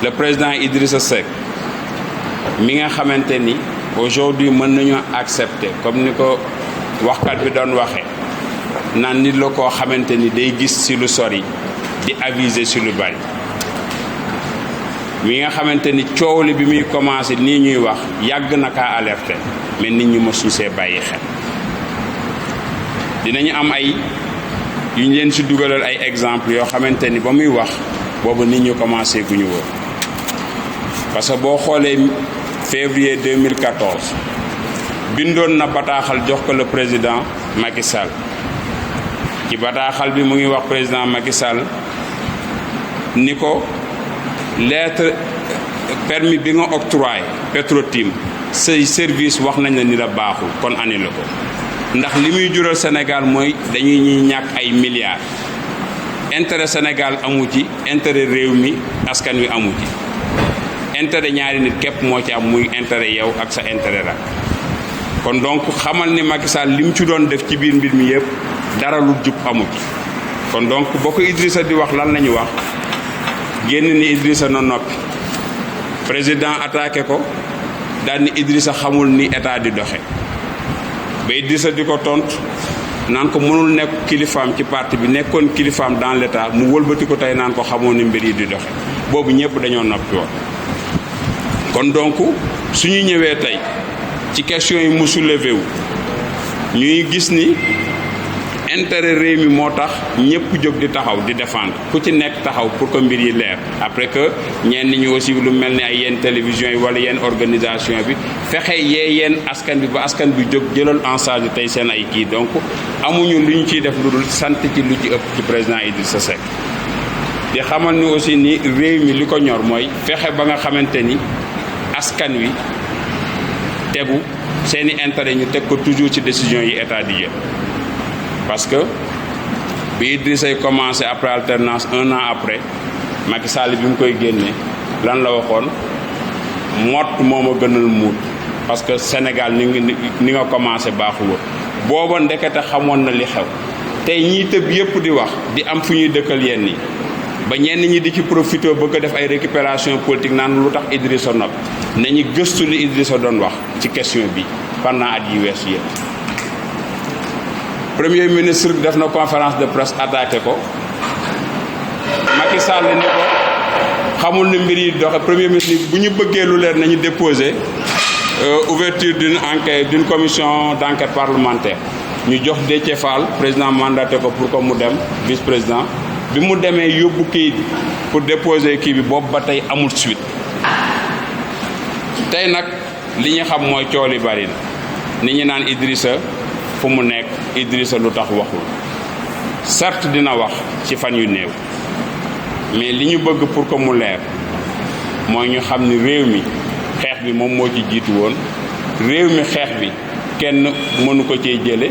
le président Idrissa Seck mi nga xamante ni aujourd'hui mën nañu accepter comme ni ko waxkat bi doon waxee naan nit la koo xamante ni day gis ci lu sori di aviser ci lu bari mi nga xamante ni coow li bi muy commencé nii ñuy wax yàgg na kaa alerter mais nit ñi mësuñu see bàyyi xel dinañu am ay yu ñu leen ci dugalal ay exemple yoo xamante ni ba muy wax boobu nit ñu commencé gu ñu woon parce que boo xoolee février 2014 bindoon na bataaxal jox ko le président Macky Sall ci bataaxal bi mu ngi wax président Macky Sall ni ko lettre permis bi nga octroyé Petro-Tim say service wax nañ la ni la baaxul kon annulé ko ndax li muy jural Sénégal mooy dañuy ñuy ñàkk ay milliards intérêt Sénégal amu ci intérêt réew mi askan wi amu ci intérêt ñaari nit képp moo ci am muy intérêt yow ak sa intérêt la kon donc xamal ni Macky Sall li mu ci doon def ci biir mbir mi yëpp dara lu jub amu ci kon donc boo ko Idrissa di wax lan la ñu wax génn ni Idrissa na noppi président attaqué ko daal ni Idrissa xamul ni état di doxe ba Idrissa di ko tontu naan ko mënul nekk kilifaam ci parti bi nekkoon kilifaam dans l'état mu wëlbati ko tey naan ko xamoon ni mbir yi di doxe boobu ñëpp dañoo noppi woon kon donc suñu ñëwee tey ci question yi mu soulevé wu ñuy gis ni intérêt réew mi moo tax ñëpp jóg di taxaw di défendre ku ci nekk taxaw pour que mbir yi leer après que ñenn ñi aussi lu mel ni ay yenn télévision yi wala yenn organisation bi fexe yee yenn askan bi ba askan bi jóg jëlal en charge tey seen ay kii donc amuñu lu ñu ciy def lu dul sant ci lu ci ëpp ci président Idrissa Seck di xamal ni aussi ni réew mi li ko ñor mooy fexe ba nga xamante ni askan wi tegu seeni intérêt ñu teg ko toujours ci décision yi état di jël parce que bi Idrissa yi commencé après alternance 1 an après Macky Sall bi mu koy génnee lan la waxoon mott moo ma gënal muut parce que Sénégal ni nga commencé baaxul woon booba ndekete xamoon na li xew tey ñii tëb yépp di wax di am fu ñuy dëkkal yenn yi ba ñenn ñi di ci profité bëgg a def ay récupération politique naan lu tax Idrissa nopp nañu gëstu li Idrissa doon wax ci question bi pendant at yi weesu yëpp premier ministre def na conférence de presse attaqué ko Macky Sall ni ko xamul ni mbir yi doxe premier ministre bu ñu bëggee lu leer nañu déposer ouverture d'une enquête d'une commission d'enquête parlementaire ñu jox Déthié Fall président mandaté ko pour que mu dem vice président bi mu demee yóbbu kii pour déposer kii bi boobu ba tey amul suite tey nag li ñu xam mooy coow li bari na nit ñi naan Idrissa fu mu nekk Idrissa lu tax waxul certes dina wax ci fan yu néew mais li ñu bëgg pour que mu leer mooy ñu xam ni réew mi xeex bi moom moo ci jiitu woon réew mi xeex bi kenn mënu ko cee jële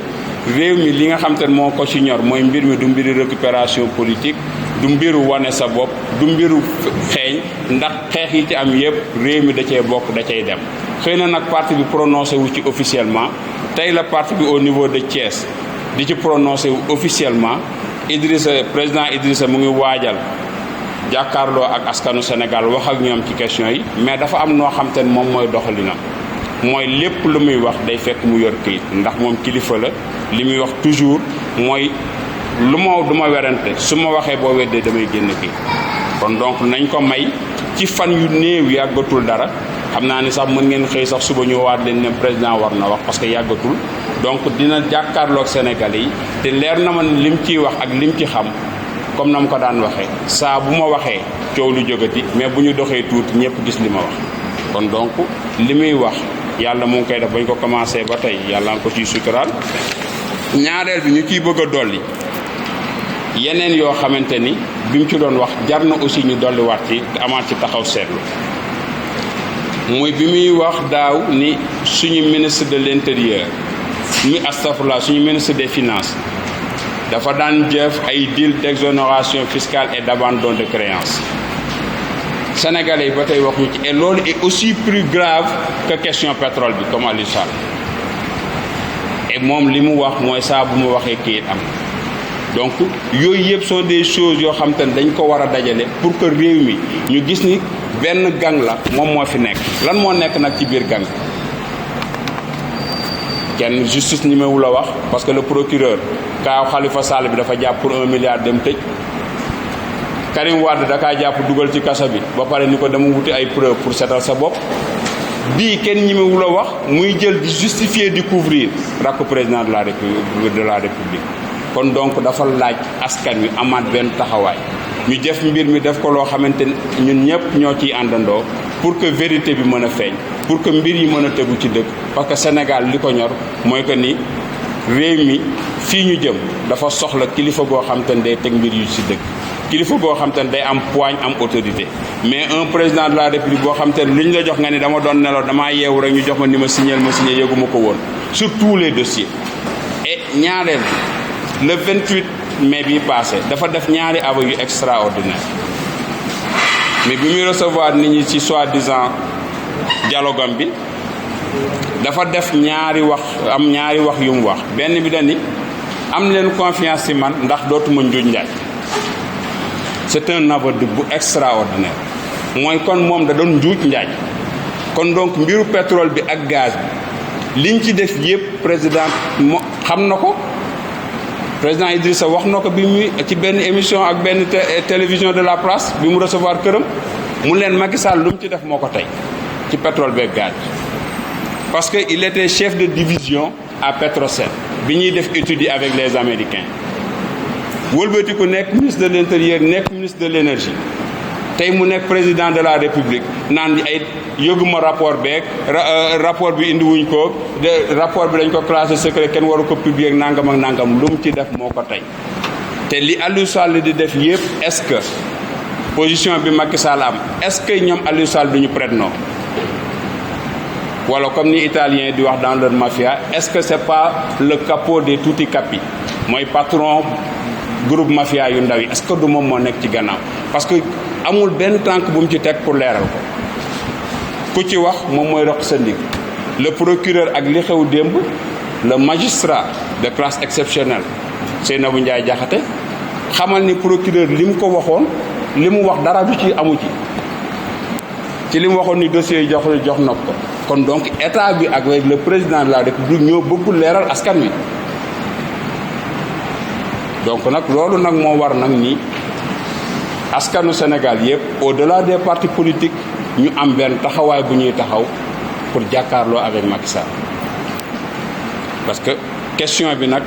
réew mi li nga xam te ne moo ko ci ñor mooy mbir mi du mbiru récupération politique du mbiru wane sa bopp du mbiru xeeñ ndax xeex yi ci am yépp réew mi da cee bokk da cay dem xëy na nag parti bi prononcé wu ci officiellement tey la parti bi au niveau de Thiès di ci prononcé wu officiellement président Idrissa mu ngi waajal jàkkaarloo ak askanu Sénégal wax ak ñoom ci question yi mais dafa am noo xam te ne moom mooy doxalinam mooy lépp lu muy wax day fekk mu yor këyit ndax moom kilifa la li muy wax toujours mooy lu ma du ma werante su ma waxee boo weddee damay génn kii kon donc nañ ko may ci fan yu néew yàggatul dara xam naa ni sax mën ngeen xëy sax suba ñu waat leen ne président war na wax parce que yàggatul donc dina jàkkaarloog Sénégalais yi te leer na ma ne lim ciy wax ak lim ci xam comme na mu ko daan waxee saa bu ma waxee coow lu jógati mais bu ñu doxee tuuti ñëpp gis li ma wax kon donc li muy wax yàlla mu ngi koy def ba ñu ko commencé ba tey yàlla nga ko ciy suturaal ñaareel bi ñu ciy bëgg a dolli yeneen yoo xamante ni bi mu ci doon wax jar na aussi ñu dolliwaat ci amaat ci taxaw seetlu muy bi muy wax daaw ni suñu ministre de l'intérieur suñu ministre des finances dafa daan jëf ay deal d'exonération fiscale et d'abandon de créances sénégalais yi ba tey waxuñu ci et loolu est aussi plus grave que question pétrole bi comme Aliou Sall et moom li mu wax mooy saa bu mu waxee kayit am donc yooyu yëpp sont des choses yoo xam te ne dañ ko war a dajale pour que réew mi ñu gis ni benn gang la moom moo fi nekk. lan moo nekk nag ci biir gang kenn justice ñemewu la wax parce que le procureur kaaw Khalifa Sall bi dafa jàpp pour 1 milliard dem tëj Karim Wade da kaa jàpp dugal ci kaso bi ba pare ni ko dama wuti ay preuve pour setal sa bopp bii kenn ñemewu la wax muy jël di justifier di couvrir rakku président de la république kon donc dafa laaj askan wi amaat benn taxawaay ñu def mbir mi def ko loo xamante ñun ñëpp ñoo ciy àndandoo pour que vérité bi mën a feeñ pour que mbir yi mën a tegu ci dëgg parce que Sénégal li ko ñor mooy que ni réew mi fii ñu jëm dafa soxla kilifa goo xam te ne day teg mbir yu ci dëgg kilifa goo xam te ne day am poigne am autorité mais un président de la république boo xam te ne lu ñu la jox nga ni dama doon nelaw damaa yeewu rek ñu jox ma ni ma signé yëguma ko woon sur tous les dossiers. et ñaareel le 28 mai bi passé dafa def ñaari aveux yu extraordinaire mais bi muy recevoir nit ñi ci soi-disant dialogue am bi dafa def ñaari wax yu mu wax benn bi dañi am leen confiance ci man ndax dootuma njuuj njaaj c'est un aveu bu extraordinaire mooy kon moom da doon njuuj njaaj kon donc mbiru pétrole bi ak gaz bi liñ ci def yépp président mo xam na ko président Idrissa wax na ko bi muy ci benn émission ak benn télévision de la place bi mu recevoir këram mu leen Macky Sall lu mu ci def moo ko tey ci pétrole beeg gaz parce que il était chef de division à Petrosen bi ñuy def étude yi avec les Américains wëlbatiku nekk ministre de l'intérieur nekk ministre de l'énergie tey mu nekk président de la république naan ay yëguma rapport beeg rapport bi indiwuñ ko rapport bi dañ ko classé secret kenn waru ko publier ak nangam ak nangam lu mu ci def moo ko tey te li Aliou Sall di def yépp est-ce que position bi Macky Sall am est-ce que ñoom Aliou Sall duñu prête non wala comme ni italien di wax dans leur mafia est-ce que c'est pas le capo des tutti capi mooy patron groupe mafia yu ndaw yi est-ce que du moom moo nekk ci gannaaw parce que amul benn tànk bu mu ci teg pour leeral ko ku ci wax moom mooy roq sa ndig le procureur ak li xew démb le magistrat de classe exceptionnelle Seynabou Ndiaye Diakhaté xamal ni procureur li mu ko waxoon li mu wax dara du ci amu ci li mu waxoon ni dossier yi jox na ko kon donc état bi ak le président de la république ñoo bëggul leeral askan wi donc nag loolu nag moo war nag ni askanu Sénégal yëpp au-delà des partis politiques ñu am benn taxawaay bu ñuy taxaw pour jàkkaarloo avec Macky Sall parce que question bi nag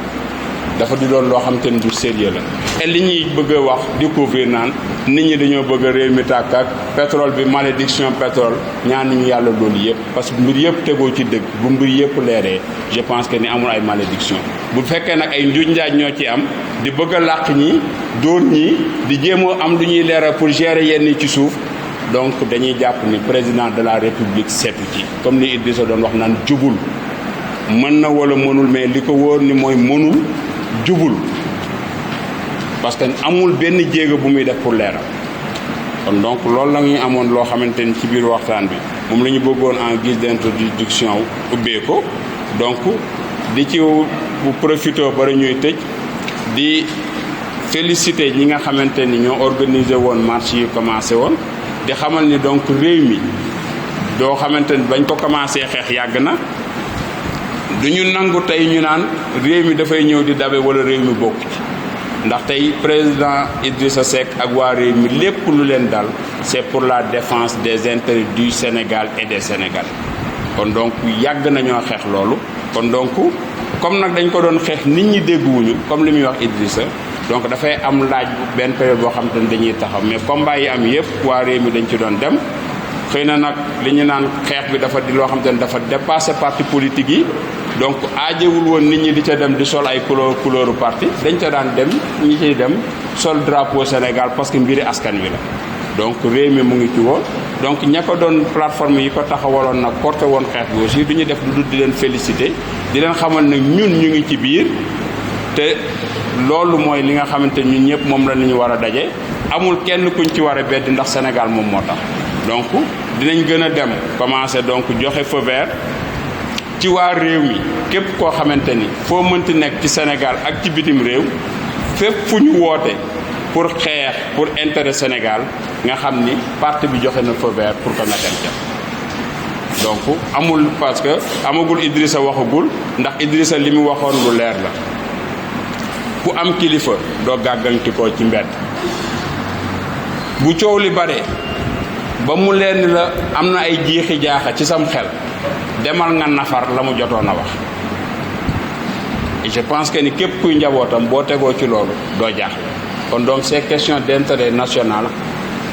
dafa di doon loo xam te ne du sérieux la et li ñuy bëgg a wax découvrir naan nit ñi dañoo bëgg a réew mi tàkk ak pétrole bi malédiction pétrole ñaan nañu yàlla loolu yëpp parce que mbir yëpp tegoo ci dëgg bu mbir yëpp leeree je pense que ni amul ay malédiction bu fekkee nag ay njuuj njaaj ñoo ci am di bëgg a làq ñi dóor ñi di jéemoo am lu ñuy leeral pour gérer yenn ci suuf donc dañuy jàpp ni président de la république seetu ci comme ni Idrissa doon wax naan jubul mën na wala mënul mais li ko wóor ni mooy mënul jubul parce que amul benn jéego bu muy def pour leeral kon donc loolu la ñuy amoon loo xamante ni ci biir waxtaan bi moom la ñu bëggoon en guise d'introduction ubbee ko donc di ci bu profité bara ñuy tëj di féliciter ñi nga xamante ni ñoo organisé woon marche yi commencé woon di xamal ni donc réew mi doo xamante ni bañ ko commencé xeex yàgg na du ñu nangu tey ñu naan réew mi dafay ñëw di dabe wala réew mi bokk ci ndax tey président Idrissa Seck ak waa réew mi lépp lu leen dal c'est pour la défense des intérêts du Sénégal et des Sénégalais kon donc yàgg nañoo xeex loolu kon donc comme nag dañ ko doon xeex nit ñi dégguwuñu comme li muy wax Idrissa donc dafay am laaj benn période boo xam te ne dañuy taxaw mais combat yi am yëpp waa réew mi dañ ci doon dem xëy na nag li ñu naan xeex bi dafa di loo xam te ne dafa dépassé parti politique yi donc aajewul woon nit ñi di ca dem di sol ay couleuru parti dañ ca daan dem ñi ciy dem sol drapeau Sénégal parce que mbiri askan wi la donc réew mi mu ngi ci woon donc ña ko doon plateforme yi ko taxawaloon nag porté woon xeex bi aussi du ñu def lu dul di leen féliciter di leen xamal nag ñun ñu ngi ci biir te loolu mooy li nga xamante ñun ñëpp moom la ñu war a daje amul kenn kuñ ci war a bedd ndax Sénégal moom moo tax donc dinañ gën a dem commencer donc joxe feu vert ci waa réew mi képp koo xamante ni foo mënti nekk ci Sénégal ak ci bitim réew fépp fu ñu woote pour xeex pour intérêt Sénégal nga xam ni parti bi joxe na feu vert pour que nga dem ca donc amul parce que amagul Idrissa waxagul ndax Idrissa li mu waxoon lu leer la ku am kilifa doo gàgganti ko ci mbedd bu coow li bare ba mu leen la am na ay jiixi jaaxa ci sam xel demal nga nafar la mu jotoon a wax et je pense que ni képp kuy njabootam boo tegoo ci loolu doo jaaxle kon donc ces questions d'intérêt national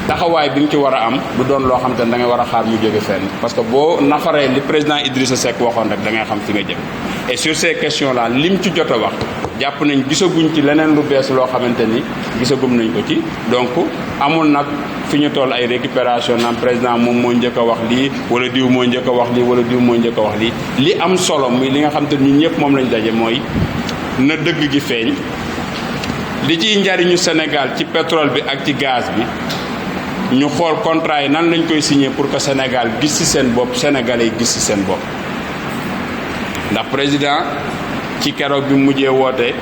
taxawaay bi nga ci war a am du doon loo xam te ne da ngay war a xaar mu jóge fenn parce que boo nafaree li président Idrissa Seck waxoon rek da ngay xam fi nga jëm et sur ces questions là lim ci jot a wax jàpp nañ gisaguñ ci leneen lu bees loo xamante ni gisagum nañ ko ci donc amul nag fi ñu toll ay récupération naan président moom moo njëkk a wax lii wala diw moo njëkk a wax lii wala diw moo njëkk a wax lii li am solo muy li nga xam te ñun ñëpp moom lañ daje mooy na dëgg gi feeñ li ciy njariñu Sénégal ci pétrole bi ak ci gaz bi ñu xool contrat yi nan lañ koy signé pour que Sénégal gis ci seen bopp sénégalais yi gis ci seen bopp ndax président ci keroog bi mujjee woote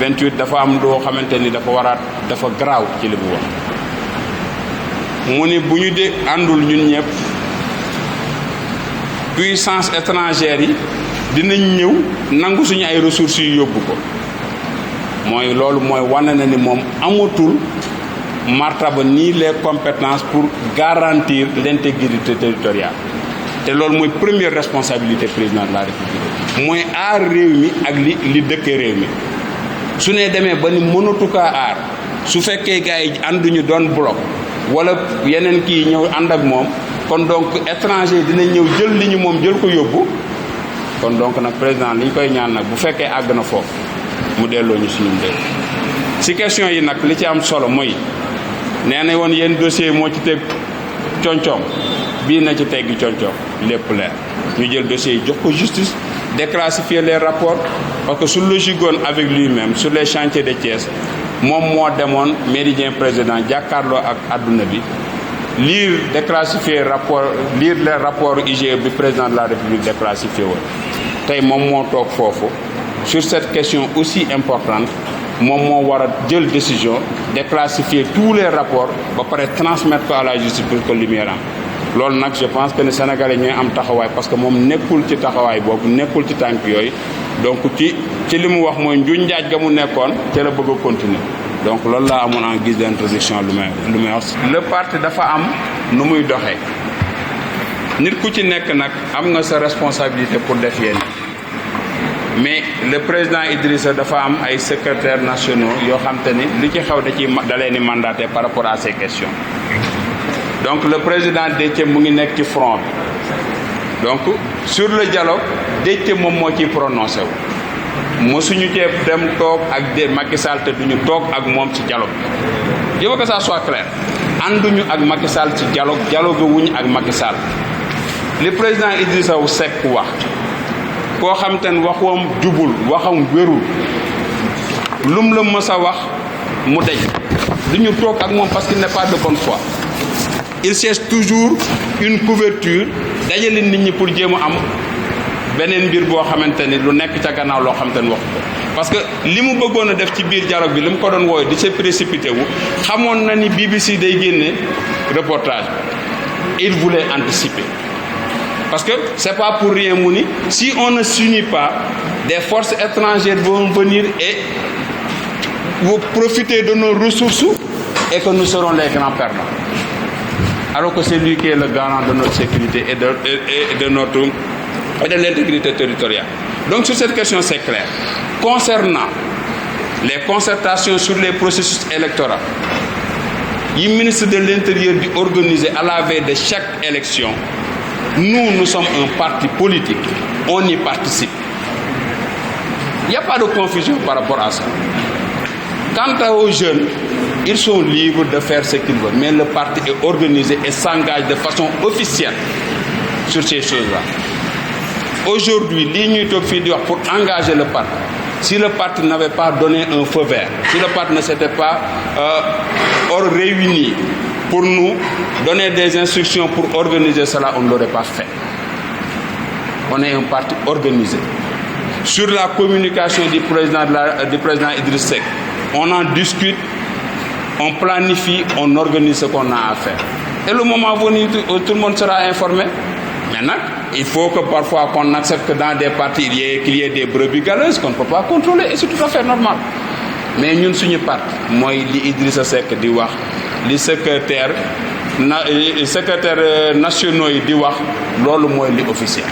28 dafa am loo xamante ni dafa garaaw ci li mu wax mu ni bu ñu de àndul ñun ñëpp puissance étrangère yi dinañ ñëw nangu suñu ay ressources yu yóbbu ko mooy loolu mooy wane na ni moom amatul martaba ni les compétences pour garantir l'intégrité territoriale te loolu mooy première responsabilité président de la République mooy aar réew mi ak li dëkkee réew mi su ne demee ba ni mënatu kaa aar su fekkee gars yi ànduñu doon bloc wala yeneen kii ñëw ànd ak moom kon donc étranger dina ñëw jël li ñu moom jël ko yóbbu kon donc nag président li ñu koy ñaan nag bu fekkee àgg na foofu mu delloo ñu suñu réew si question yi nag li ci am solo mooy nee na woon yéen dossier moo ci teg concoom bii na ci teggi concoom lépp leer ñu jël dossier yi jox ko justice déclassifier les rapports parce que su logigoon avec lui-même sur les chantiers de Thiès moom moo demoon méridien président jàkkaarloo ak adduna bi lire déclassifier rapport lire les rapports IGE bi président de la République déclassifié woon tey moom moo toog foofu sur cette question aussi importante moom moo war a jël décision déclassifier tous les rapports ba pare transmettre ko à la justice pour que lumière am loolu nag je pense que ne Sénégalais ñooy am taxawaay parce que moom nekkul ci taxawaay boobu nekkul ci tànk yooyu donc ci li mu wax mooy njuñ njaaj ga mu nekkoon te la bëgg a continuer donc loolu laa amoon en guise d'introduction lu may wax. le parti dafa am nu muy doxee nit ku ci nekk nag am nga sa responsabilité pour def yéen mais le président Idrissa dafa am ay secrétaires nationaux yoo xam te ni li ci xew da leen di mandaté par rapport à ces questions donc le président Déthié mu ngi nekk ci front bi donc sur le dialogue Déthié moom moo ciy prononcé wu mosuñu cee dem toog ak Macky Sall te duñu toog ak moom ci dialogue bi je veux que ça soit clair ànduñu ak Macky Sall ci dialogue wuñu ak Macky Sall li président Idrissa Seck wax koo xam te ne waxam jubul waxam wérul lum la mës a wax mu deñ duñu toog ak moom parce qu'il n'est pas de bonne foi il cherche toujours une couverture dajale nit ñi pour jéem a am beneen mbir boo xamante ni lu nekk ca gannaaw loo xamante ni waxu ko parce que li mu bëggoon a def ci biir dialogue bi li mu ko doon wooye di se précipité wu xamoon na ni BBC day génne reportage il voulait anticiper parce que c'est pas pour rien mu ni si on ne s'unit pas des forces étrangères vont venir et vont profiter de nos ressources et que nous serons les grands perdants alors que c'est lui qui est le garant de notre sécurité et de l'intégrité territoriale. Donc sur cette question c'est clair. Concernant les concertations sur les processus électoraux yi ministre de l'Intérieur di organiser à la veille de chaque élection, nous sommes un parti politique, on y participe. Il n'y a pas de confusion par rapport à ça. Quant aux jeunes, ils sont libres de faire ce qu'ils veulent, mais le parti est organisé et s'engage de façon officielle sur ces choses-là. Aujourd'hui, pour engager le parti, si le parti n'avait pas donné un feu vert, si le parti ne s'était pas réuni pour nous donner des instructions pour organiser cela, on ne l'aurait pas fait. On est un parti organisé. Sur la communication du président Idriss Seck, on en discute on planifie, on organise ce qu'on a à faire. Et le moment venu, tout le monde sera informé. Maintenant, il faut que parfois qu'on accepte que dans des partis, qu'il y ait des brebis galeuses qu'on ne peut pas contrôler, et c'est tout à fait normal. Mais ñun suñu parti mooy li Idrissa Seck di wax li secrétaire nationaux yi di wax loolu mooy li officiel.